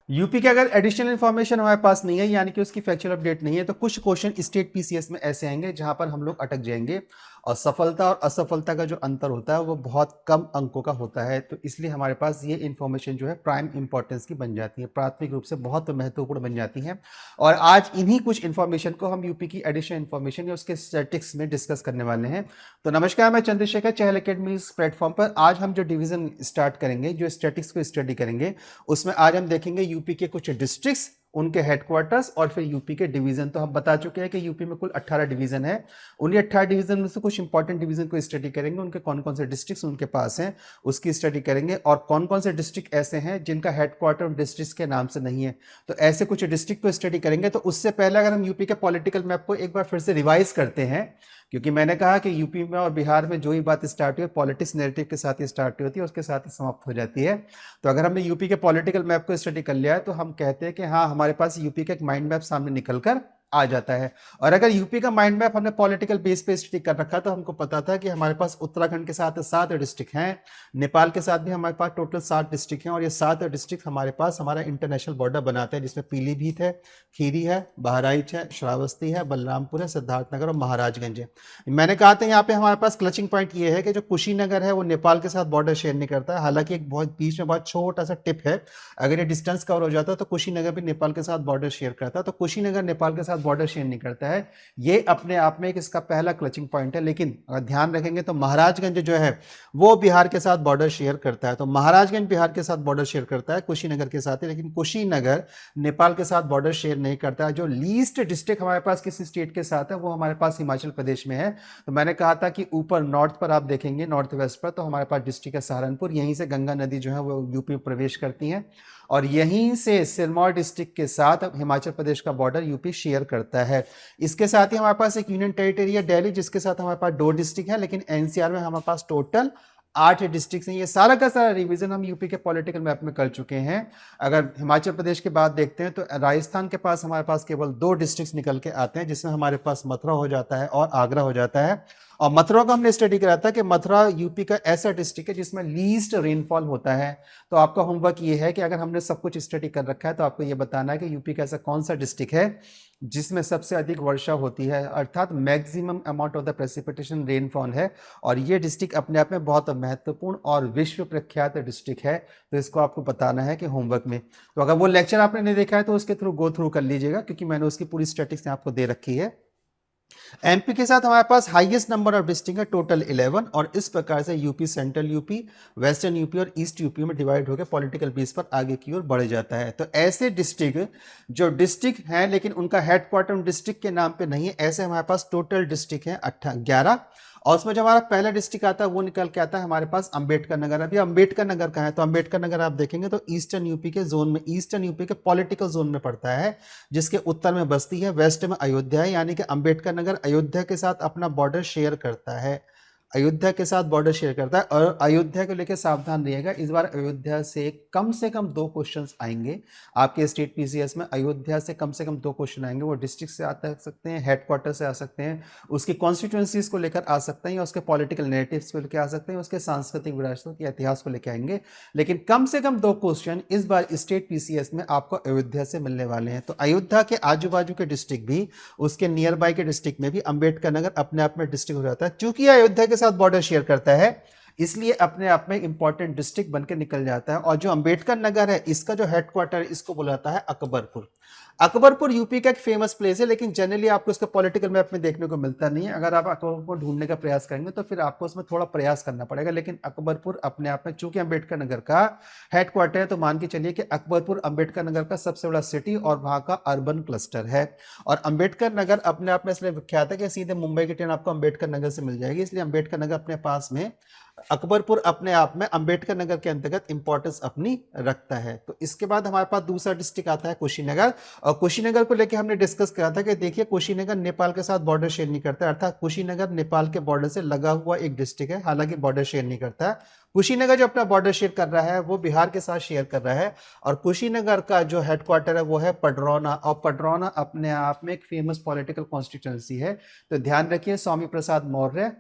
UP के अगर additional information हमारे पास नहीं है, यानी कि उसकी फैक्चुअल अपडेट नहीं है, तो कुछ क्वेश्चन स्टेट पीसीएस में ऐसे आएंगे जहां पर हम लोग अटक जाएंगे और सफलता और असफलता का जो अंतर होता है वो बहुत कम अंकों का होता है। तो इसलिए हमारे पास ये इन्फॉर्मेशन जो है प्राइम इंपॉर्टेंस की बन जाती है, प्राथमिक रूप से बहुत महत्वपूर्ण बन जाती है। और आज इन्हीं कुछ इन्फॉर्मेशन को हम यूपी की एडिशनल इन्फॉर्मेशन या उसके स्टैटिस्टिक्स में डिस्कस करने वाले हैं। तो नमस्कार, मैं चंद्रशेखर चहल अकेडमी इस प्लेटफॉर्म पर आज हम जो डिवीजन स्टार्ट करेंगे, जो स्टैटिक्स को स्टडी करेंगे, उसमें आज हम देखेंगे यूपी के कुछ डिस्ट्रिक्ट्स, उनके हेडक्वार्टर्स और फिर यूपी के डिवीजन। तो हम बता चुके हैं कि यूपी में कुल 18 डिवीजन है। उन्हीं 18 डिवीजन में से कुछ इंपॉर्टेंट डिवीजन को स्टडी करेंगे, उनके कौन कौन से डिस्ट्रिक्ट्स उनके पास हैं उसकी स्टडी करेंगे, और कौन कौन से डिस्ट्रिक्ट ऐसे हैं जिनका हेडक्वार्टर डिस्ट्रिक्ट के नाम से नहीं है। तो ऐसे कुछ डिस्ट्रिक्ट को स्टडी करेंगे। तो उससे पहले अगर हम यूपी के पॉलिटिकल मैप को एक बार फिर से रिवाइज करते हैं, क्योंकि मैंने कहा कि यूपी में और बिहार में जो ही बात स्टार्ट हुई पॉलिटिक्स नैरेटिव के साथ ही स्टार्ट होती है, उसके साथ ही समाप्त हो जाती है। तो अगर हमने यूपी के पॉलिटिकल मैप को स्टडी कर लिया है तो हम कहते हैं कि हाँ, हमारे पास यूपी का एक माइंड मैप सामने निकल कर आ जाता है। और अगर यूपी का माइंड मैप हमने पॉलिटिकल बेस पे स्टडी कर रखा तो हमको पता था कि हमारे पास उत्तराखंड के साथ 7 डिस्ट्रिक्ट हैं, नेपाल के साथ भी हमारे पास टोटल 7 डिस्ट्रिक्ट हैं, और ये 7 डिस्ट्रिक्ट हमारे पास हमारा इंटरनेशनल बॉर्डर बनाते हैं, जिसमें पीलीभीत है, खीरी है, बहराइच है, श्रावस्ती है, बलरामपुर है, सिद्धार्थनगर और महाराजगंज है। मैंने कहा था यहाँ पे हमारे पास क्लचिंग पॉइंट ये है कि जो कुशीनगर है वो नेपाल के साथ बॉर्डर शेयर नहीं करता है। हालांकि एक बहुत बीच में बहुत छोटा सा टिप है, अगर ये डिस्टेंस कवर हो जाता है तो कुशीनगर भी नेपाल के साथ बॉर्डर शेयर करता है, तो कुशीनगर नेपाल के साथ बॉर्डर शेयर नहीं करता है। ये अपने आप में एक इसका पहला क्लचिंग पॉइंट है। लेकिन अगर ध्यान रखेंगे तो महाराजगंज जो है वो बिहार के साथ बॉर्डर शेयर करता है, तो महाराजगंज बिहार के साथ बॉर्डर शेयर करता है कुशीनगर के साथ ही, लेकिन कुशीनगर नेपाल के साथ बॉर्डर शेयर नहीं करता है। जो लीस्ट डिस्ट्रिक्ट हमारे पास किस स्टेट के साथ है वो हमारे पास हिमाचल प्रदेश में है। तो मैंने कहा था कि ऊपर नॉर्थ पर आप देखेंगे, नॉर्थ वेस्ट पर, तो हमारे पास डिस्ट्रिक्ट है सहारनपुर, यहीं से गंगा नदी जो है वो यूपी में प्रवेश करती है, और यहीं से सिरमौर डिस्ट्रिक्ट के साथ हिमाचल प्रदेश का बॉर्डर यूपी शेयर करता है। इसके साथ ही हमारे पास एक यूनियन टेरिटरी है दिल्ली, जिसके साथ हमारे पास 2 डिस्ट्रिक्ट है, लेकिन एनसीआर में हमारे पास टोटल 8 डिस्ट्रिक्ट हैं। ये सारा का सारा रिवीजन हम यूपी के पॉलिटिकल मैप में कर चुके हैं। अगर हिमाचल प्रदेश के बाद देखते हैं तो राजस्थान के पास हमारे पास केवल 2 डिस्ट्रिक्ट निकल के आते हैं, जिसमें हमारे पास मथुरा हो जाता है और आगरा हो जाता है। और मथुरा का हमने स्टडी करा था कि मथुरा यूपी का ऐसा डिस्ट्रिक्ट है जिसमें लीस्ट रेनफॉल होता है। तो आपका होमवर्क ये है कि अगर हमने सब कुछ स्टडी कर रखा है तो आपको ये बताना है कि यूपी का ऐसा कौन सा डिस्ट्रिक्ट है जिसमें सबसे अधिक वर्षा होती है, अर्थात maximum amount of the precipitation rainfall है। और ये डिस्ट्रिक्ट अपने आप में बहुत महत्वपूर्ण और विश्व प्रख्यात डिस्ट्रिक्ट है। तो इसको आपको बताना है कि होमवर्क में। तो अगर वो लेक्चर आपने नहीं देखा है तो उसके थ्रू गो थ्रू कर लीजिएगा, क्योंकि मैंने उसकी पूरी स्टैटिस्टिक्स आपको दे रखी है। एमपी के साथ हमारे पास हाईएस्ट नंबर ऑफ डिस्ट्रिक्ट है टोटल 11, और इस प्रकार से UP, central UP, western UP और ईस्ट यूपी में डिवाइड होकर पॉलिटिकल बेस पर आगे की ओर बढ़ जाता है। तो ऐसे डिस्ट्रिक्ट जो डिस्ट्रिक्ट हैं लेकिन उनका हेडक्वार्टर डिस्ट्रिक्ट के नाम पे नहीं है, ऐसे हमारे पास टोटल डिस्ट्रिक्ट हैं 11। और उसमें जो हमारा पहला डिस्ट्रिक्ट आता है वो निकल के आता है हमारे पास अंबेडकर नगर। अभी अंबेडकर नगर कहाँ है? तो अंबेडकर नगर आप देखेंगे तो ईस्टर्न यूपी के जोन में, ईस्टर्न यूपी के पॉलिटिकल जोन में पड़ता है, जिसके उत्तर में बस्ती है, वेस्ट में अयोध्या है, यानी कि अंबेडकर नगर अयोध्या के साथ अपना बॉर्डर शेयर करता है, अयोध्या के साथ बॉर्डर शेयर करता है। और अयोध्या को लेकर सावधान रहिएगा, इस बार अयोध्या से कम 2 क्वेश्चंस आएंगे आपके स्टेट पीसीएस में। अयोध्या से कम 2 क्वेश्चन आएंगे, वो डिस्ट्रिक्ट से आ सकते हैं, हेडक्वार्टर से आ सकते हैं, उसकी कॉन्स्टिट्यूंसीज को लेकर आ सकते हैं, या उसके पॉलिटिकल नैरेटिव्स को लेकर आ सकते हैं, उसके सांस्कृतिक विरासत या इतिहास को लेकर आएंगे। लेकिन कम से कम 2 क्वेश्चन इस बार स्टेट पीसीएस में आपको अयोध्या से मिलने वाले हैं। तो अयोध्या के आजू बाजू के डिस्ट्रिक्ट भी, उसके नियर बाय के डिस्ट्रिक्ट में भी अम्बेडकर नगर अपने आप में डिस्ट्रिक्ट हो जाता है। चूंकि अयोध्या के साथ बॉर्डर शेयर करता है इसलिए अपने आप में इंपॉर्टेंट डिस्ट्रिक्ट बनकर निकल जाता है। और जो अंबेडकर नगर है इसका जो हेडक्वार्टर है इसको बुलाता है अकबरपुर। अकबरपुर यूपी का एक फेमस प्लेस है, लेकिन जनरली आपको इसका पॉलिटिकल मैप में देखने को मिलता नहीं है। अगर आप अकबरपुर ढूंढने का प्रयास करेंगे तो फिर आपको उसमें थोड़ा प्रयास करना पड़ेगा। लेकिन अकबरपुर अपने आप में, चूंकि अंबेडकर नगर का हेडक्वार्टर है, तो मान के चलिए कि अकबरपुर अंबेडकर नगर का सबसे बड़ा सिटी और वहां का अर्बन क्लस्टर है। और अंबेडकर नगर अपने आप में इसलिए विख्यात है कि सीधे मुंबई की ट्रेन आपको अंबेडकर नगर से मिल जाएगी, इसलिए अंबेडकर नगर अपने पास में, अकबरपुर अपने आप में अंबेडकर नगर के अंतर्गत इंपॉर्टेंस अपनी रखता है। तो इसके बाद हमारे पास दूसरा डिस्ट्रिक्ट आता है कुशीनगर। और कुशीनगर को लेकर हमने डिस्कस किया था कि देखिए कुशीनगर नेपाल के साथ बॉर्डर शेयर नहीं करता, अर्थात कुशीनगर नेपाल के बॉर्डर से लगा हुआ एक डिस्ट्रिक्ट है, हालांकि बॉर्डर शेयर नहीं करता है। कुशीनगर जो अपना बॉर्डर शेयर कर रहा है वो बिहार के साथ शेयर कर रहा है। और कुशीनगर का जो हेडक्वार्टर है वो है पडरौना, और पडरौना अपने आप में एक फेमस पॉलिटिकल कॉन्स्टिट्यूंसी है। तो ध्यान रखिए, स्वामी प्रसाद मौर्य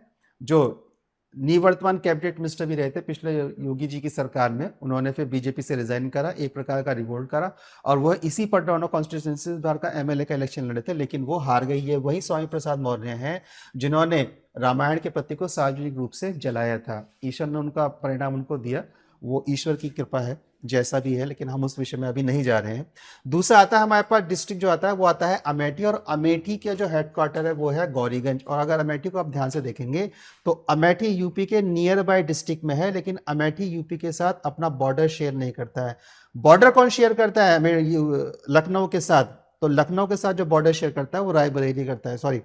जो निवर्तमान कैबिनेट मिनिस्टर भी रहे थे पिछले योगी जी की सरकार में, उन्होंने फिर बीजेपी से रिजाइन करा, एक प्रकार का रिवोल्ट करा, और वह इसी पटरौना कॉन्स्टिट्यूंसी बार का एमएलए का इलेक्शन लड़े थे, लेकिन वो हार गई है। वही स्वामी प्रसाद मौर्य हैं जिन्होंने रामायण के प्रति को सार्वजनिक रूप से जलाया था। ईश्वर ने उनका परिणाम उनको दिया, वो ईश्वर की कृपा है जैसा भी है, लेकिन हम उस विषय में अभी नहीं जा रहे हैं। दूसरा आता है हमारे पास डिस्ट्रिक्ट जो आता है वो आता है अमेठी, और अमेठी का जो हेडक्वार्टर है वो है गौरीगंज। और अगर अमेठी को आप ध्यान से देखेंगे तो अमेठी यूपी के नियर बाय डिस्ट्रिक्ट में है, लेकिन अमेठी यूपी के साथ अपना बॉर्डर शेयर नहीं करता है। बॉर्डर कौन शेयर करता है लखनऊ के साथ? तो लखनऊ के साथ जो बॉर्डर शेयर करता है वो रायबरेली करता है। सॉरी,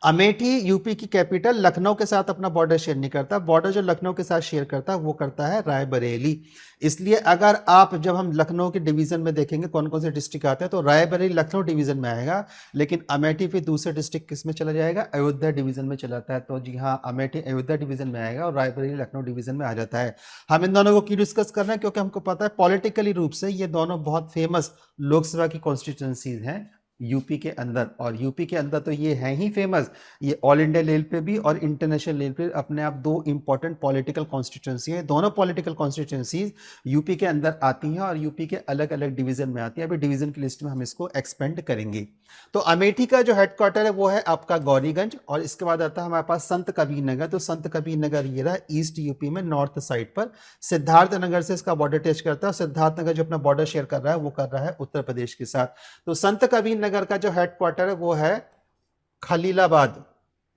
अमेठी यूपी की कैपिटल लखनऊ के साथ अपना बॉर्डर शेयर नहीं करता। बॉर्डर जो लखनऊ के साथ शेयर करता है वो करता है रायबरेली। इसलिए अगर आप जब हम लखनऊ के डिवीजन में देखेंगे कौन कौन से डिस्ट्रिक्ट आते हैं तो रायबरेली लखनऊ डिवीजन में आएगा, लेकिन अमेठी फिर दूसरे डिस्ट्रिक्ट किस में चला जाएगा? अयोध्या डिवीजन में चला जाता है। तो जी हाँ, अमेठी अयोध्या डिवीजन में आएगा और रायबरेली लखनऊ डिवीजन में आ जाता है। हम इन दोनों को क्यों डिस्कस कर रहे हैं? क्योंकि हमको पता है पॉलिटिकली रूप से ये दोनों बहुत फेमस लोकसभा की कॉन्स्टिट्यूंसीज हैं यूपी के अंदर, और यूपी के अंदर तो ये हैं ही फेमस, ये ऑल इंडिया लेवल पे भी और इंटरनेशनल लेवल पे अपने आप दो इंपॉर्टेंट पॉलिटिकल कॉन्स्टिट्यूंसी हैं। दोनों पॉलिटिकल कॉन्स्टिट्यूंसीज यूपी के अंदर आती हैं और यूपी के अलग अलग डिवीजन में आती हैं। अभी डिवीजन की लिस्ट में हम इसको एक्सपेंड करेंगे। तो अमेठी का जो हेडक्वार्टर है वो है आपका गौरीगंज, और इसके बाद आता है हमारे पास संत कबीर नगर। तो संत कबीर नगर ये रहा ईस्ट यूपी में नॉर्थ साइड पर, सिद्धार्थ नगर से इसका बॉर्डर टच करता है। सिद्धार्थ नगर जो अपना बॉर्डर शेयर कर रहा है वो कर रहा है उत्तर प्रदेश के साथ। तो संत कबीर नगर का जो हेडक्वार्टर है वो है खलीलाबाद।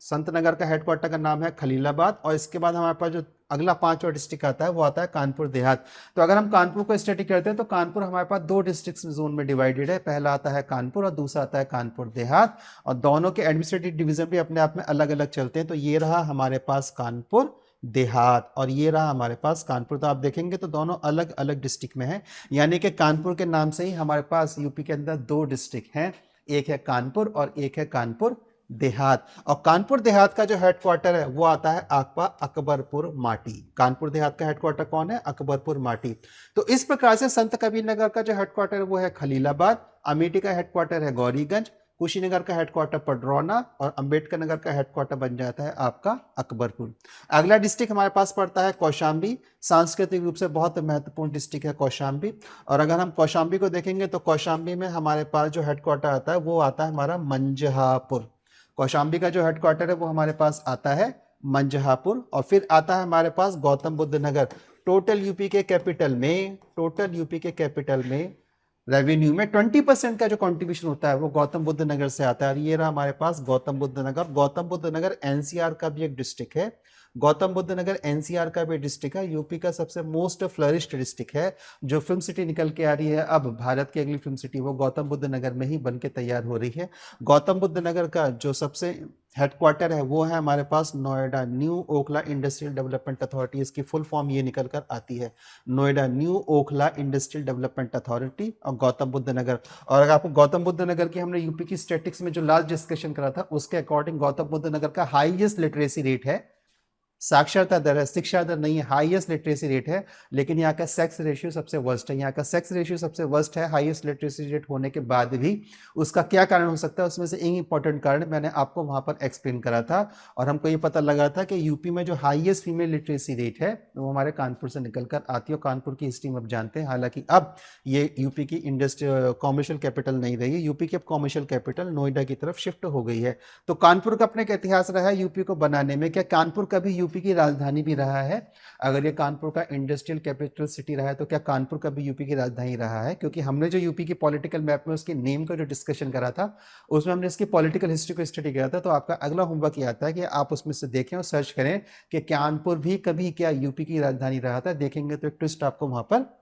संत नगर का हेडक्वार्टर का नाम है खलीलाबाद। और इसके बाद हमारे पास जो अगला पांचवा डिस्ट्रिक्ट आता है वो आता है कानपुर देहात। तो अगर हम कानपुर को स्टडी करते हैं तो कानपुर हमारे पास दो डिस्ट्रिक्ट जोन में डिवाइडेड है। पहला आता है कानपुर और दूसरा आता है कानपुर देहात, और दोनों के एडमिनिस्ट्रेटिव डिवीजन भी अपने आप में अलग अलग चलते हैं। तो ये रहा हमारे पास कानपुर देहात और ये रहा हमारे पास कानपुर। तो आप देखेंगे तो दोनों अलग अलग डिस्ट्रिक्ट में है, यानी कि कानपुर के नाम से ही हमारे पास यूपी के अंदर दो डिस्ट्रिक्ट हैं, एक है कानपुर और एक है कानपुर देहात। और कानपुर देहात का जो हेडक्वार्टर है वो आता है आपका अकबरपुर माटी। कानपुर देहात का हेडक्वार्टर कौन है? अकबरपुर माटी। तो इस प्रकार से संत कबीर नगर का जो हेडक्वार्टर है वो है खलीलाबाद, अमेठी का हेडक्वार्टर है गौरीगंज, कुशीनगर का हेडक्वार्टर पडरौना, और अंबेडकर नगर का हेडक्वार्टर बन जाता है आपका अकबरपुर। अगला डिस्ट्रिक्ट हमारे पास पड़ता है कौशाम्बी। सांस्कृतिक रूप से बहुत महत्वपूर्ण डिस्ट्रिक्ट है कौशाम्बी। और अगर हम कौशाम्बी को देखेंगे तो कौशाम्बी में हमारे पास जो हेडक्वार्टर आता है वो आता है हमारा मंजहापुर। कौशाम्बी का जो हेडक्वार्टर है वो हमारे पास आता है मंजहापुर। और फिर आता है हमारे पास गौतम बुद्ध नगर। टोटल यूपी के कैपिटल में रेवेन्यू में 20% का जो कंट्रीब्यूशन होता है वो गौतम बुद्ध नगर से आता है। और ये रहा हमारे पास गौतम बुद्ध नगर। गौतम बुद्ध नगर एनसीआर का भी एक डिस्ट्रिक्ट है। गौतम बुद्ध नगर एनसीआर का भी डिस्ट्रिक्ट है, यूपी का सबसे मोस्ट फ्लरिश्ड डिस्ट्रिक्ट है। जो फिल्म सिटी निकल के आ रही है अब भारत की अगली फिल्म सिटी, वो गौतम बुद्ध नगर में ही बन के तैयार हो रही है। गौतम बुद्ध नगर का जो सबसे हेडक्वार्टर है वो है हमारे पास Noida new Okhla industrial development authority. इसकी फुल फॉर्म ये निकल कर आती है, Noida new Okhla industrial development authority और गौतम बुद्ध नगर। और अगर आपको गौतम बुद्ध नगर की हमने यूपी की स्टैटिस्टिक्स में जो लास्ट डिस्कशन करा था उसके अकॉर्डिंग गौतम बुद्ध नगर का हाईएस्ट लिटरेसी रेट है, साक्षरता दर है, शिक्षा दर नहीं है, हाईएस्ट लिटरेसी रेट है। लेकिन यहाँ का सेक्स रेशियो सबसे वर्स्ट है। यहाँ का सेक्स रेशियो सबसे वर्स्ट है हाईएस्ट लिटरेसी रेट होने के बाद भी। उसका क्या कारण हो सकता है? उसमें से एक इंपॉर्टेंट कारण मैंने आपको वहां पर एक्सप्लेन करा था, और हमको ये पता लगा था कि यूपी में जो हाईएस्ट फीमेल लिटरेसी रेट है वो हमारे कानपुर से निकल कर आती है। और कानपुर की हिस्ट्री में अब जानते हैं, हालांकि अब ये यूपी की इंडस्ट्री कॉमर्शियल कैपिटल नहीं रही है, यूपी की अब कॉमर्शियल कैपिटल नोएडा की तरफ शिफ्ट हो गई है। तो कानपुर का अपने इतिहास रहा है यूपी को बनाने में। क्या कानपुर कभी यूपी की राजधानी भी रहा है? अगर ये कानपुर का इंडस्ट्रियल कैपिटल सिटी रहा है तो क्या कानपुर कभी यूपी की राजधानी रहा है? क्योंकि हमने जो यूपी की पॉलिटिकल मैप में उसके नेम का जो डिस्कशन करा था उसमें हमने इसकी पॉलिटिकल हिस्ट्री को स्टडी किया था। तो आपका अगला होमवर्क ये आता है कि आप उसमें से देखें और सर्च करें कि कानपुर भी कभी क्या यूपी की राजधानी रहा था। देखेंगे तो एक ट्विस्ट आपको वहां पर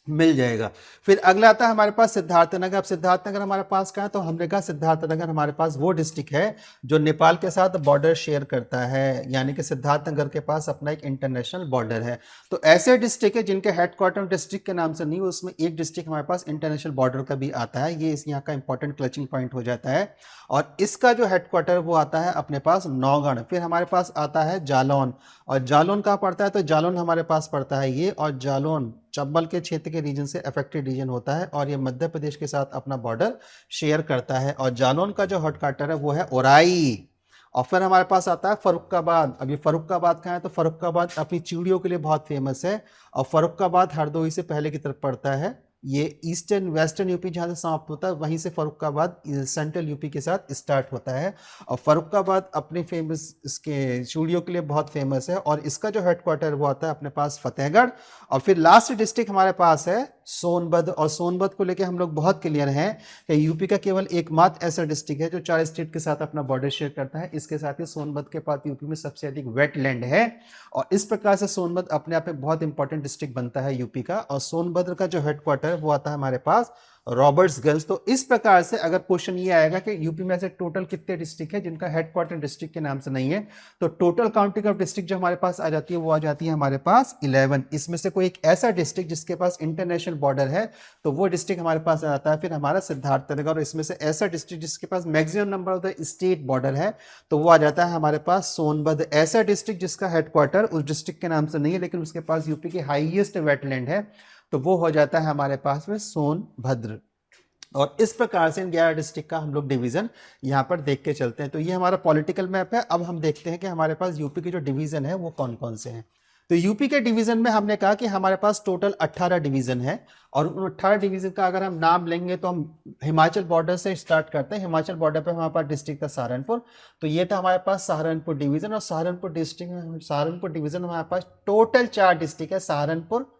मिल जाएगा। फिर अगला आता है हमारे पास सिद्धार्थनगर। अब सिद्धार्थनगर हमारे पास कहाँ है? तो हमने कहा सिद्धार्थनगर हमारे पास वो डिस्ट्रिक्ट है जो नेपाल के साथ बॉर्डर शेयर करता है, यानी कि सिद्धार्थनगर के पास अपना एक इंटरनेशनल बॉर्डर है। तो ऐसे डिस्ट्रिक्ट है जिनके हेडक्वार्टर डिस्ट्रिक्ट के नाम से नहीं, उसमें एक डिस्ट्रिक्ट हमारे पास इंटरनेशनल बॉर्डर का भी आता है। ये इस यहाँ का इंपॉर्टेंट क्लचिंग पॉइंट हो जाता है। और इसका जो हेडक्वार्टर वो आता है अपने पास नौगढ़। फिर हमारे पास आता है जालौन। और जालौन कहाँ पड़ता है? तो जालौन हमारे पास पड़ता है ये, और जालौन चंबल के क्षेत्र के रीजन से अफेक्टेड रीजन होता है और ये मध्य प्रदेश के साथ अपना बॉर्डर शेयर करता है। और जालौन का जो हेडक्वार्टर है वो है ओराई। और फिर हमारे पास आता है फर्रुखाबाद। अब ये फर्रुखाबाद कहाँ है, तो फर्रुखाबाद अपनी चूड़ियों के लिए बहुत फेमस है, और फर्रुखाबाद हरदोई से पहले की तरफ पड़ता है। ये ईस्टर्न वेस्टर्न यूपी जहाँ से समाप्त होता है, वहीं से फर्रुखाबाद सेंट्रल यूपी के साथ स्टार्ट होता है। और फर्रुखाबाद अपने फेमस इसके चूड़ियों के लिए बहुत फेमस है, और इसका जो हेडक्वार्टर वो आता है अपने पास फतेहगढ़। और फिर लास्ट डिस्ट्रिक्ट हमारे पास है सोनभद्र, और सोनभद्र को लेकर हम लोग बहुत क्लियर हैं कि यूपी का केवल एकमात्र ऐसा डिस्ट्रिक्ट है जो 4 स्टेट के साथ अपना बॉर्डर शेयर करता है। इसके साथ ही सोनभद्र के पास यूपी में सबसे अधिक वेटलैंड है, और इस प्रकार से सोनभद्र अपने आप में बहुत इंपॉर्टेंट डिस्ट्रिक्ट बनता है यूपी का। और सोनभद्र का जो हेडक्वार्टर है वो आता है हमारे पास रॉबर्ट्सगंज। तो इस प्रकार से अगर क्वेश्चन ये आएगा कि यूपी में ऐसे टोटल कितने डिस्ट्रिक्ट है जिनका हेडक्वार्टर डिस्ट्रिक्ट के नाम से नहीं है, तो टोटल काउंटिंग ऑफ डिस्ट्रिक्ट जो हमारे पास आ जाती है वो आ जाती है हमारे पास 11। इसमें से कोई एक ऐसा डिस्ट्रिक्ट जिसके पास इंटरनेशनल बॉर्डर है तो वो डिस्ट्रिक्ट हमारे पास आ जाता है फिर हमारा सिद्धार्थनगर। और इसमें से ऐसा डिस्ट्रिक्ट जिसके पास maximum number of the state border है तो वो आ जाता है हमारे पास सोनभद्र। ऐसा डिस्ट्रिक्ट जिसका हेडक्वार्टर उस डिस्ट्रिक्ट के नाम से नहीं है लेकिन उसके पास यूपी की हाईएस्ट वेटलैंड है तो वो हो जाता है हमारे पास में सोनभद्र। और इस प्रकार से इन 11 डिस्ट्रिक्ट का हम लोग डिवीजन यहाँ पर देख के चलते हैं। तो ये हमारा पॉलिटिकल मैप है। अब हम देखते हैं कि हमारे पास यूपी के जो डिवीजन है वो कौन कौन से हैं। तो यूपी के डिवीजन में हमने कहा कि हमारे पास टोटल 18 डिवीजन है, और उन 18 डिवीजन का अगर हम नाम लेंगे तो हम हिमाचल बॉर्डर से स्टार्ट करते हैं। हिमाचल बॉर्डर पे हमारे पास डिस्ट्रिक्ट था सहारनपुर, तो ये था हमारे पास सहारनपुर डिवीजन। और सहारनपुर डिस्ट्रिक्ट सहारनपुर डिवीजन में हमारे पास टोटल 4 डिस्ट्रिक्ट है। सहारनपुर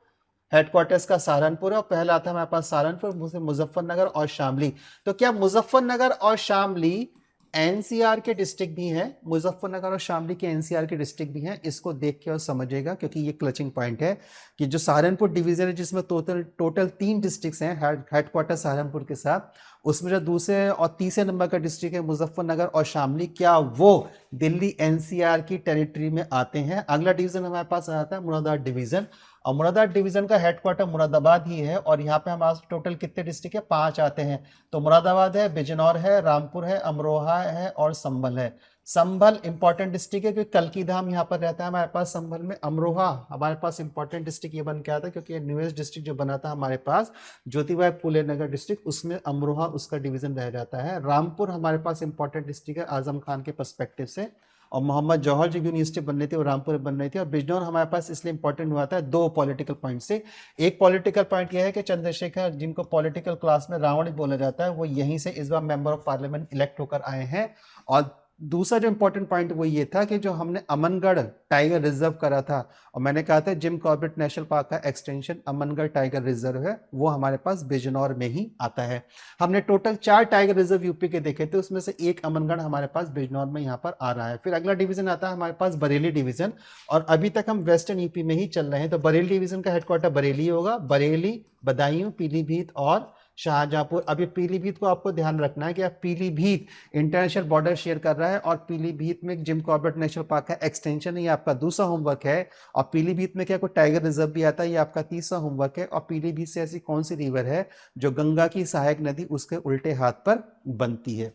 हेडक्वार्टर्स का सहारनपुर है, और पहला आता है हमारे पास सहारनपुर, मुजफ्फरनगर और शामली। तो क्या मुजफ्फरनगर और शामली एनसीआर के डिस्ट्रिक्ट भी हैं? मुजफ्फरनगर और शामली के एनसीआर के डिस्ट्रिक्ट भी हैं। इसको देख के और समझिएगा क्योंकि ये क्लचिंग पॉइंट है कि जो सहारनपुर डिवीजन है जिसमें टोटल 3 डिस्ट्रिक्ट्स हैं हेडक्वार्टर सहारनपुर के साथ, उसमें जो दूसरे और तीसरे नंबर का डिस्ट्रिक्ट है मुजफ्फरनगर और शामली, क्या वो दिल्ली एनसीआर की टेरिटरी में आते हैं? अगला डिवीजन हमारे पास आता है मुरादाबाद डिवीजन, और मुरादाबाद डिवीजन का हेडक्वार्टर मुरादाबाद ही है। और यहाँ पे हमारे टोटल कितने डिस्ट्रिक्ट है? 5 आते हैं। तो मुरादाबाद है, बिजनौर है, रामपुर है, अमरोहा है और संभल है। संभल इंपॉर्टेंट डिस्ट्रिक्ट है क्योंकि कल्की धाम यहाँ पर रहता है हमारे पास संभल में। अमरोहा हमारे पास इंपॉर्टेंट डिस्ट्रिक्ट ये बन के आता है क्योंकि ये न्यूएस्ट डिस्ट्रिक्ट जो बना था हमारे पास ज्योतिबा फुले नगर डिस्ट्रिक्ट, उसमें अमरोहा उसका डिवीजन रह जाता है। रामपुर हमारे पास इंपॉर्टेंट डिस्ट्रिक्ट है आजम खान के पर्सपेक्टिव से, और मोहम्मद जौहर जो यूनिवर्सिटी बन रही थी वो रामपुर बन रही थी। और बिजनौर हमारे पास इसलिए इंपॉर्टेंट हुआ था 2 पॉलिटिकल पॉइंट से। एक पॉलिटिकल पॉइंट यह है कि चंद्रशेखर, जिनको पॉलिटिकल क्लास में रावण बोला जाता है, वो यहीं से इस बार मेंबर ऑफ पार्लियामेंट इलेक्ट होकर आए हैं। और दूसरा जो इंपॉर्टेंट पॉइंट वो ये था कि जो हमने अमनगढ़ टाइगर रिजर्व करा था, और मैंने कहा था जिम कॉर्बेट नेशनल पार्क का एक्सटेंशन अमनगढ़ टाइगर रिजर्व है, वो हमारे पास बिजनौर में ही आता है। हमने टोटल 4 टाइगर रिजर्व यूपी के देखे थे, उसमें से एक अमनगढ़ हमारे पास बिजनौर में यहाँ पर आ रहा है। फिर अगला डिवीजन आता है हमारे पास बरेली डिवीजन, और अभी तक हम वेस्टर्न यूपी में ही चल रहे हैं। तो बरेली डिवीजन का हेडक्वार्टर बरेली होगा। बरेली, बदायूं, पीलीभीत और शाहजहांपुर। अब ये पीलीभीत को आपको ध्यान रखना है कि आप पीलीभीत इंटरनेशनल बॉर्डर शेयर कर रहा है, और पीलीभीत में जिम कॉर्बेट नेशनल पार्क का एक्सटेंशन है, ये आपका दूसरा होमवर्क है। और पीलीभीत में क्या कोई टाइगर रिजर्व भी आता है, ये आपका तीसरा होमवर्क है। और पीलीभीत से ऐसी कौन सी रिवर है जो गंगा की सहायक नदी उसके उल्टे हाथ पर बनती है?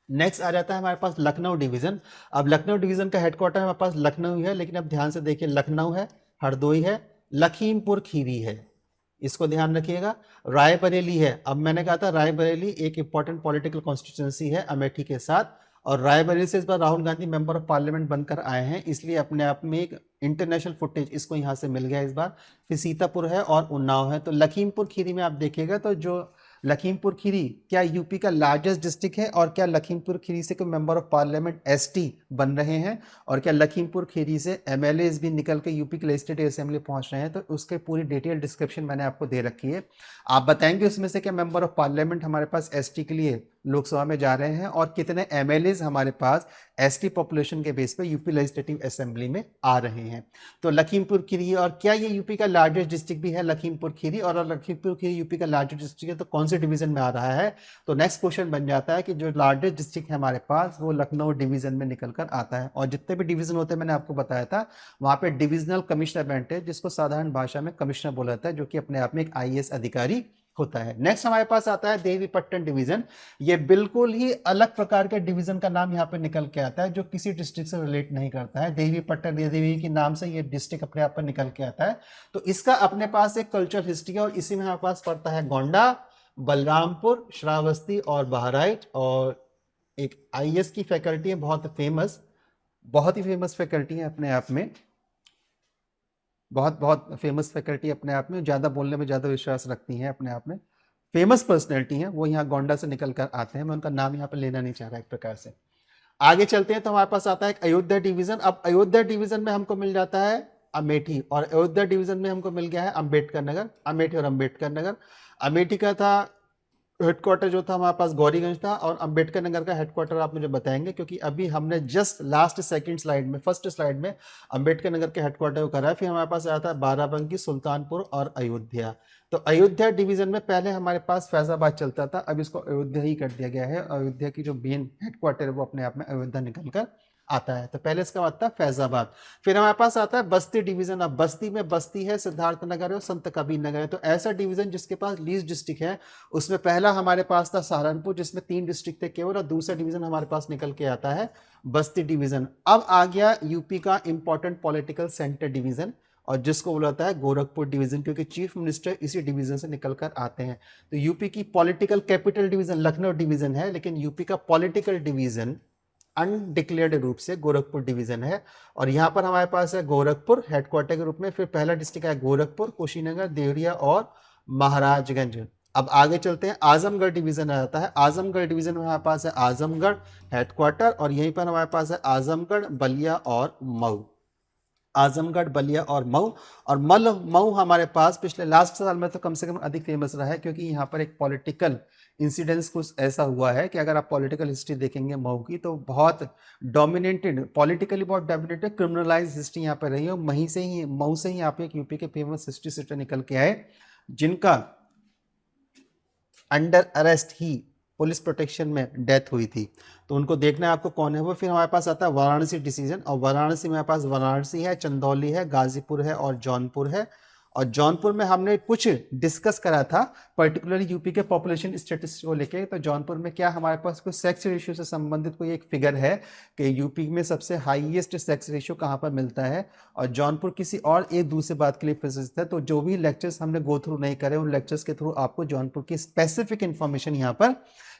नेक्स्ट आ जाता है हमारे पास लखनऊ डिवीजन। अब लखनऊ डिवीजन का हेडक्वार्टर हमारे पास लखनऊ है, लेकिन अब ध्यान से देखिए, लखनऊ है, हरदोई है, लखीमपुर खीरी है, इसको ध्यान रखिएगा। रायबरेली है। अब मैंने कहा था रायबरेली एक इंपॉर्टेंट पॉलिटिकल कॉन्स्टिट्यूंसी है अमेठी के साथ, और रायबरेली से इस बार Rahul Gandhi member of parliament बनकर आए हैं, इसलिए अपने आप में एक इंटरनेशनल फुटेज इसको यहाँ से मिल गया इस बार। फिर सीतापुर है और उन्नाव है। तो लखीमपुर खीरी में आप देखिएगा तो जो लखीमपुर खीरी क्या यूपी का लार्जेस्ट डिस्ट्रिक्ट है, और क्या लखीमपुर खीरी से कोई मेंबर ऑफ पार्लियामेंट एसटी बन रहे हैं, और क्या लखीमपुर खीरी से एमएलएस भी निकल के यूपी के लेजिस्लेटिव असेंबली पहुंच रहे हैं? तो उसके पूरी डिटेल डिस्क्रिप्शन मैंने आपको दे रखी है। आप बताएंगे उसमें से क्या मेंबर ऑफ पार्लियामेंट हमारे पास एसटी के लिए लोकसभा में जा रहे हैं, और कितने एमएलएस हमारे पास एसटी पॉपुलेशन के बेस पे यूपी लेजिस्लेटिव असेंबली में आ रहे हैं। तो लखीमपुर खीरी, और क्या ये यूपी का लार्जेस्ट डिस्ट्रिक्ट भी है लखीमपुर खीरी, और लखीमपुर खीरी यूपी का लार्जेस्ट डिस्ट्रिक्ट है तो कौन से डिवीजन में आ रहा है? तो नेक्स्ट क्वेश्चन बन जाता है कि जो लार्जेस्ट डिस्ट्रिक्ट है हमारे पास वो लखनऊ डिवीजन में निकल कर आता है। और जितने भी डिवीजन होते हैं मैंने आपको बताया था, वहां पे डिविजनल कमिश्नर बैठते हैं, जिसको साधारण भाषा में कमिश्नर बोला जाता है, जो कि अपने आप में एक आईएएस अधिकारी होता है। नेक्स्ट हमारे पास आता है देवीपट्टन डिवीजन। ये बिल्कुल ही अलग प्रकार के डिवीजन का नाम यहाँ पे निकल के आता है, जो किसी डिस्ट्रिक्ट से रिलेट नहीं करता है। देवीपट्टन, देवी के नाम से ये डिस्ट्रिक्ट अपने आप पर निकल के आता है। तो इसका अपने पास एक कल्चरल हिस्ट्री है, और इसी में हमारे पास पड़ता है गोंडा, बलरामपुर, श्रावस्ती और बहराइच। और एक आईएएस की फैकल्टी है, बहुत ही फेमस फैकल्टी है अपने आप में, बहुत बहुत फेमस फैकल्टी अपने आप में, ज़्यादा बोलने में ज़्यादा विश्वास रखती हैं अपने आप में, फेमस पर्सनैलिटी हैं, वो यहाँ गोंडा से निकल कर आते हैं। मैं उनका नाम यहाँ पर लेना नहीं चाह रहा एक प्रकार से। आगे चलते हैं तो हमारे पास आता है एक अयोध्या डिवीजन। अब अयोध्या डिवीजन में हमको मिल जाता है अमेठी, और अयोध्या डिवीजन में हमको मिल गया है अम्बेडकर नगर, अमेठी और अम्बेडकर नगर। अमेठी का था हेडक्वार्टर जो था हमारे पास गौरीगंज था, और अंबेडकर नगर का हेडक्वार्टर आप मुझे बताएंगे, क्योंकि अभी हमने जस्ट लास्ट सेकंड स्लाइड में, फर्स्ट स्लाइड में अंबेडकर नगर के हेडक्वार्टर को करा है। फिर हमारे पास आता है बाराबंकी, सुल्तानपुर और अयोध्या। तो अयोध्या डिवीजन में पहले हमारे पास फैजाबाद चलता था, अब इसको अयोध्या ही कर दिया गया है। अयोध्या की जो मेन हेडक्वार्टर है वो अपने आप में अयोध्या निकल कर आता है। तो पहले इसका आता है फैजाबाद। फिर हमारे पास आता है बस्ती डिवीजन। अब बस्ती में बस्ती है, सिद्धार्थ नगर है और संत कबीर नगर है। तो ऐसा डिवीजन जिसके पास लीस्ट डिस्ट्रिक्ट है, उसमें पहला हमारे पास था सहारनपुर जिसमें 3 डिस्ट्रिक्ट थे केवल, और दूसरा डिवीजन हमारे पास निकल के आता है बस्ती डिवीजन। अब आ गया यूपी का इंपॉर्टेंट पॉलिटिकल सेंटर डिवीजन, और जिसको बोला जाता है गोरखपुर डिवीजन, क्योंकि चीफ मिनिस्टर इसी डिवीजन से निकल कर आते हैं। तो यूपी की political capital division Lucknow division है, लेकिन यूपी का पॉलिटिकल डिवीजन अनडिक्लेयर्ड रूप से गोरखपुर डिवीजन है। और यहाँ पर हमारे पास है गोरखपुर हेडक्वार्टर के रूप में। फिर पहला डिस्ट्रिक्ट है गोरखपुर, कुशीनगर, देवरिया और महाराजगंज। अब आगे चलते हैं, आजमगढ़ डिवीजन आ जाता है। आजमगढ़ डिवीजन में हमारे पास है आजमगढ़ हेडक्वार्टर, और यहीं पर हमारे पास है आजमगढ़, बलिया और मऊ। आजमगढ़, बलिया और मऊ। और मऊ हमारे पास पिछले लास्ट साल में तो कम से कम अधिक फेमस रहा है, क्योंकि यहाँ पर एक पॉलिटिकल इंसिडेंस कुछ ऐसा हुआ है कि अगर आप पॉलिटिकल हिस्ट्री देखेंगे मऊ की, तो बहुत डोमिनेटेड, पॉलिटिकली बहुत डोमिनेटेड क्रिमिनलाइज हिस्ट्री यहाँ पर रही है। मऊ से ही यहाँ पे एक यूपी के फेमस हिस्ट्री सीटर निकल के आए, जिनका अंडर अरेस्ट ही पुलिस प्रोटेक्शन में डेथ हुई थी। तो उनको देखना है आपको कौन है वो। फिर हमारे पास आता है वाराणसी डिसीजन, और वाराणसी में हमारे पास वाराणसी है, चंदौली है, गाजीपुर है और जौनपुर है। और जौनपुर में हमने कुछ डिस्कस करा था पर्टिकुलरली यूपी के पॉपुलेशन स्टेटिस्टिक्स को लेके। तो जौनपुर में क्या हमारे पास कोई सेक्स रेशियो से संबंधित कोई एक फिगर है कि यूपी में सबसे हाईएस्ट सेक्स रेशियो कहाँ पर मिलता है, और जौनपुर किसी और एक दूसरी बात के लिए प्रसिद्ध है। तो जो भी लेक्चर्स हमने गो थ्रू नहीं करे, उन लेक्चर्स के थ्रू आपको जौनपुर की स्पेसिफिक इंफॉर्मेशन यहाँ पर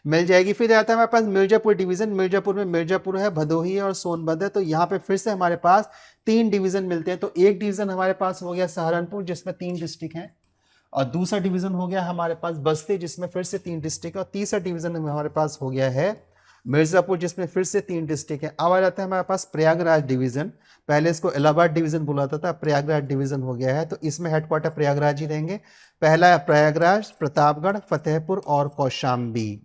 मिल जाएगी। फिर आता है हमारे पास मिर्जापुर डिवीजन। मिर्जापुर में मिर्जापुर है, भदोही है और सोनभद्र है। तो यहाँ पे फिर से हमारे पास 3 डिवीजन मिलते हैं। तो एक डिवीजन हमारे पास हो गया सहारनपुर जिसमें 3 डिस्ट्रिक्ट हैं, और दूसरा डिवीजन हो गया हमारे पास बस्ती जिसमें फिर से 3 डिस्ट्रिक्ट, और तीसरा डिवीजन हमारे पास हो गया है मिर्जापुर जिसमें फिर से 3 डिस्ट्रिक्ट है। अब आ जाता है हमारे पास प्रयागराज डिवीजन। पहले इसको इलाहाबाद डिवीजन बोला था, प्रयागराज डिवीजन हो गया है। तो इसमें हेडक्वार्टर प्रयागराज ही रहेंगे। पहला है प्रयागराज, प्रतापगढ़, फतेहपुर और कौशाम्बी।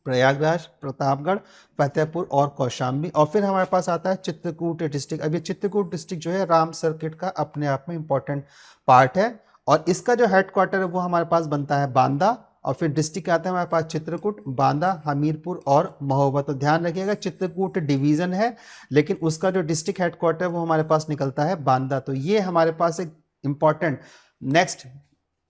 प्रयागराज, प्रतापगढ़, फतेहपुर और कौशाम्बी। और फिर हमारे पास आता है चित्रकूट डिस्ट्रिक्ट। अब ये चित्रकूट डिस्ट्रिक्ट जो है राम सर्किट का अपने आप में इंपॉर्टेंट पार्ट है, और इसका जो हेडक्वार्टर है वो हमारे पास बनता है बांदा। और फिर डिस्ट्रिक्ट आता है हमारे पास चित्रकूट, बांदा, हमीरपुर और महोबा। तो ध्यान रखिएगा चित्रकूट डिवीजन है, लेकिन उसका जो डिस्ट्रिक्ट हेडक्वार्टर है वो हमारे पास निकलता है बांदा। तो ये हमारे पास एक इंपॉर्टेंट नेक्स्ट,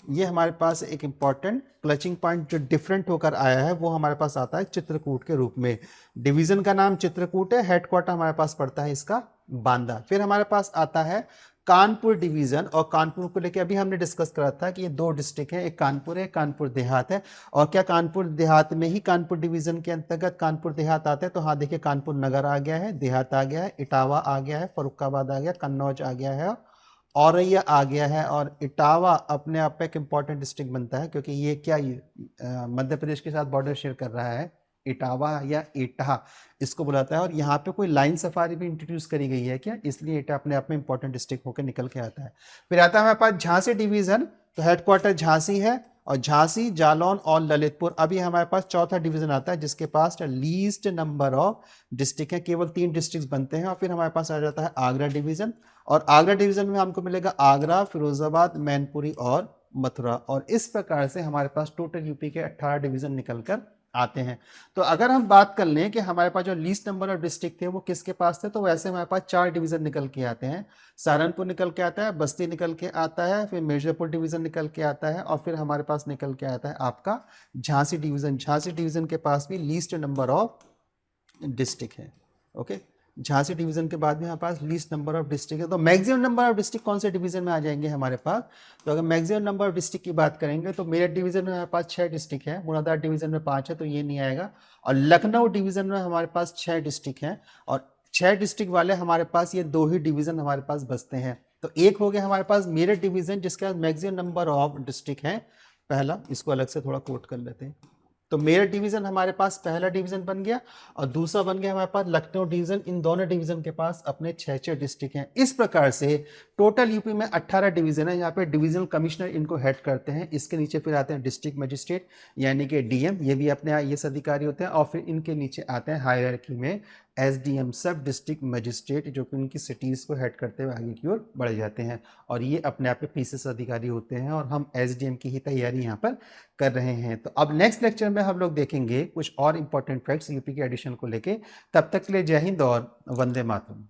ये हमारे पास एक इंपॉर्टेंट क्लचिंग पॉइंट जो डिफरेंट होकर आया है वो हमारे पास आता है चित्रकूट के रूप में। डिवीजन का नाम चित्रकूट है, हेडक्वार्टर हमारे पास पड़ता है इसका बांदा। फिर हमारे पास आता है कानपुर डिवीजन, और कानपुर को लेकर अभी हमने डिस्कस करा था कि ये 2 डिस्ट्रिक्ट है, एक कानपुर है, कानपुर देहात है। और क्या कानपुर देहात में ही कानपुर डिवीजन के अंतर्गत कानपुर देहात आते हैं? तो हाँ देखिए, कानपुर नगर आ गया है, देहात आ गया है, इटावा आ गया है, फरुखाबाद आ गया, कन्नौज आ गया है, औरैया आ गया है। और इटावा अपने आप में एक इंपॉर्टेंट डिस्ट्रिक्ट बनता है, क्योंकि ये क्या मध्य प्रदेश के साथ बॉर्डर शेयर कर रहा है। इटावा या इटाहा इसको बुलाता है, और यहाँ पे कोई लाइन सफारी भी इंट्रोड्यूस करी गई है क्या, इसलिए इटा अपने आप में इंपॉर्टेंट डिस्ट्रिक्ट होकर निकल के आता है। फिर आता है हमारे पास झांसी डिवीजन। तो हेडक्वार्टर झांसी है, और झांसी, जालौन और ललितपुर। अभी हमारे पास चौथा डिवीजन आता है जिसके पास लीस्ट नंबर ऑफ डिस्ट्रिक्ट है, केवल 3 डिस्ट्रिक्ट बनते हैं। और फिर हमारे पास आ जाता है आगरा डिवीजन, और आगरा डिवीजन में हमको मिलेगा आगरा, फिरोजाबाद, मैनपुरी और मथुरा। और इस प्रकार से हमारे पास टोटल यूपी के 18 डिवीजन निकल कर आते हैं। तो अगर हम बात कर लें कि हमारे पास जो लीस्ट नंबर ऑफ डिस्ट्रिक्ट थे वो किसके पास थे, तो वैसे हमारे पास 4 डिवीजन निकल के आते हैं। सहारनपुर निकल के आता है, बस्ती निकल के आता है, फिर मिर्जापुर डिवीजन निकल के आता है, और फिर हमारे पास निकल के आता है आपका झांसी डिवीजन। झांसी डिवीजन के पास भी लीस्ट नंबर ऑफ डिस्ट्रिक्ट है। ओके, झांसी डिवीजन के बाद में हमारे पास लीस्ट नंबर ऑफ डिस्ट्रिक्ट है। तो मैक्सिमम नंबर ऑफ डिस्ट्रिक्ट कौन से डिवीजन में आ जाएंगे हमारे पास? तो अगर मैक्सिमम नंबर ऑफ डिस्ट्रिक्ट की बात करेंगे तो मेरठ डिवीजन में हमारे पास 6 डिस्ट्रिक्ट है, मुरादाबाद डिवीजन में 5 है, तो ये नहीं आएगा। और लखनऊ डिवीजन में हमारे पास 6 डिस्ट्रिक्ट हैं, और 6 डिस्ट्रिक्ट वाले हमारे पास ये 2 ही डिवीजन हमारे पास बचते हैं। तो एक हो गया हमारे पास मेरठ डिवीजन जिसके पास मैक्सिमम नंबर ऑफ डिस्ट्रिक्ट है पहला, इसको अलग से थोड़ा कोट कर लेते हैं। तो मेरठ डिवीजन हमारे पास पहला डिवीजन बन गया, और दूसरा बन गया हमारे पास लखनऊ डिवीजन। इन दोनों डिवीजन के पास अपने 6 डिस्ट्रिक्ट हैं। इस प्रकार से टोटल यूपी में 18 डिवीजन है। यहाँ पे डिवीजनल कमिश्नर इनको हेड करते हैं। इसके नीचे फिर आते हैं डिस्ट्रिक्ट मजिस्ट्रेट यानी कि डीएम, ये भी अपने आईएएस अधिकारी होते हैं। और फिर इनके नीचे आते हैं हायरार्की में एसडीएम, सब डिस्ट्रिक्ट मजिस्ट्रेट, जो कि उनकी सिटीज़ को हेड करते हुए आगे की ओर बढ़ जाते हैं। और ये अपने आप में पीसीएस अधिकारी होते हैं, और हम एसडीएम की ही तैयारी यहाँ पर कर रहे हैं। तो अब नेक्स्ट लेक्चर में हम लोग देखेंगे कुछ और इंपॉर्टेंट फैक्ट्स यूपी के एडिशन को लेके। तब तक के लिए जय हिंद और वंदे मातरम।